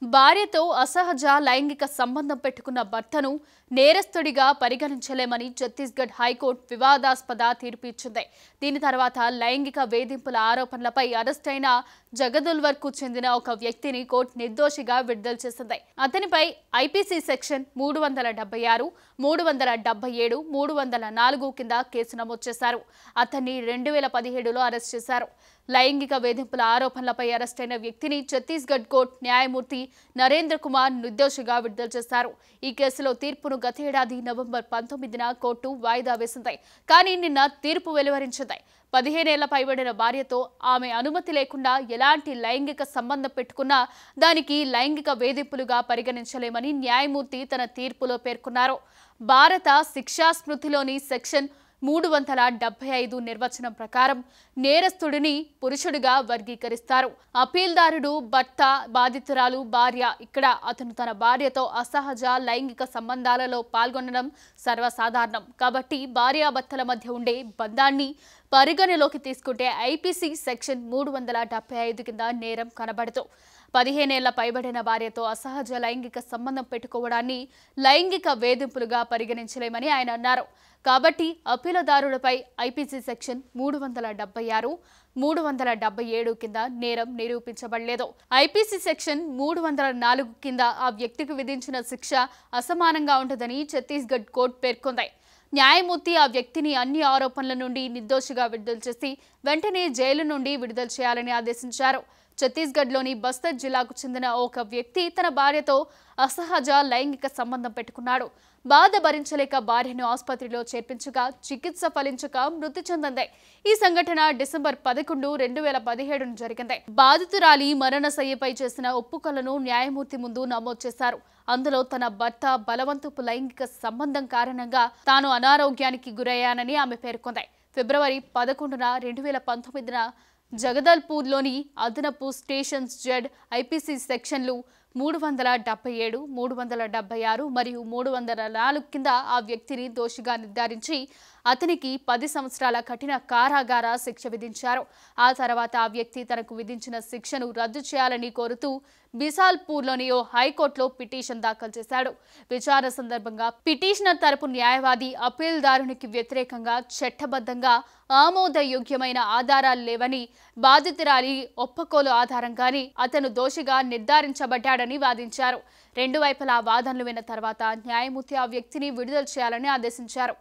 భార్యతో అసహజ లైంగిక సంబంధం పెట్టుకున్న భర్తను నేరస్తుడిగా పరిగణించలేమని ఛత్తీస్గఢ్ హైకోర్టు వివాదాస్పద తీర్పు ఇచ్చింది. దీని తర్వాత లైంగిక వేధింపుల ఆరోపణలపై అరెస్టైన జగదుల్వర్కు చెందిన ఒక వ్యక్తిని కోర్టు నిర్దోషిగా విడుదల చేసింది. అతనిపై ఐపీసీ సెక్షన్ 376, 377, 304 కింద కేసు నమోదు చేశారు. అతన్ని 2017లో అరెస్ట్ చేశారు. లైంగిక వేధింపుల ఆరోపణలపై అరెస్టైన వ్యక్తిని ఛత్తీస్గఢ్ కోర్టు న్యాయమూర్తి నరేంద్ర కుమార్ నిర్దోషిగా విడుదల చేశారు. ఈ కేసులో తీర్పును గత ఏడాది నవంబర్ 19న కోర్టు వాయిదా వేసింది. కానీ నిన్న తీర్పు వెలువరించింది. 15 ఏళ్ల పైబడిన భార్యతో ఆమె అనుమతి లేకుండా ఎలాంటి లైంగిక సంబంధం పెట్టుకున్నా దానికి లైంగిక వేధింపులుగా పరిగణించలేమని న్యాయమూర్తి తన తీర్పులో పేర్కొన్నారు. భారత శిక్షా స్మృతిలోని సెక్షన్ 375 నిర్వచనం ప్రకారం నేరస్తుడిని పురుషుడిగా వర్గీకరిస్తారు. అపీల్దారుడు భర్త, బాధితురాలు భార్య. ఇక్కడ అతను తన భార్యతో అసహజ లైంగిక సంబంధాలలో పాల్గొనడం సర్వసాధారణం. కాబట్టి భార్యాభర్తల మధ్య ఉండే బంధాన్ని పరిగణలోకి తీసుకుంటే ఐపీసీ సెక్షన్ 375 కింద నేరం కనబడదు. 15 ఏళ్ల పైబడిన భార్యతో అసహజ లైంగిక సంబంధం పెట్టుకోవడాన్ని లైంగిక వేధింపులుగా పరిగణించలేమని ఆయన అన్నారు. కాబట్టి అప్పీలదారులపై ఐపీసీ సెక్షన్ 376, 377 కింద నేరం నిరూపించబడలేదు. ఐపీసీ సెక్షన్ 304 కింద ఆ వ్యక్తికి విధించిన శిక్ష అసమానంగా ఉంటుందని ఛత్తీస్గఢ్ కోర్టు పేర్కొంది. న్యాయమూర్తి ఆ వ్యక్తిని అన్ని ఆరోపణల నుండి నిర్దోషిగా విడుదల చేసి వెంటనే జైలు నుండి విడుదల చేయాలని ఆదేశించారు. ఛత్తీస్గఢ్లోని బస్తర్ జిల్లాకు చెందిన ఒక వ్యక్తి తన భార్యతో అసహజ లైంగిక సంబంధం పెట్టుకున్నాడు. బాధ భరించలేక భార్యను ఆసుపత్రిలో చేర్పించగా చికిత్స ఫలించక మృతి చెందింది. ఈ సంఘటన డిసెంబర్ 11, 2017 జరిగింది. బాధితురాలి మరణశయ్యపై చేసిన ఒప్పుకోలను న్యాయమూర్తి ముందు నమోదు చేశారు. అందులో తన భర్త బలవంతపు లైంగిక సంబంధం కారణంగా తాను అనారోగ్యానికి గురయ్యానని ఆమె పేర్కొంది. ఫిబ్రవరి 11, 2019న జగదల్పూర్లోని అదనపు స్టేషన్స్ జడ్ ఐపీసీ సెక్షన్లు 377, 376 మరియు 304 కింద ఆ వ్యక్తిని దోషిగా నిర్ధారించి అతనికి 10 సంవత్సరాల కఠిన కారాగార శిక్ష విధించారు. ఆ తర్వాత ఆ వ్యక్తి తనకు విధించిన శిక్షను రద్దు చేయాలని కోరుతూ బిసాల్పూర్లోని ఓ హైకోర్టులో పిటిషన్ దాఖలు చేశాడు. విచారణ సందర్భంగా పిటిషనర్ తరపు న్యాయవాది అప్పీల్దారునికి వ్యతిరేకంగా చట్టబద్ధంగా ఆమోదయోగ్యమైన ఆధారాలు లేవని, బాధితురాలి ఒప్పుకోలు ఆధారంగానే అతను దోషిగా నిర్ధారించబడ్డాడని వాదించారు. రెండు వైపులా వాదనలు విన్న తర్వాత న్యాయమూర్తి ఆ వ్యక్తిని విడుదల చేయాలని ఆదేశించారు.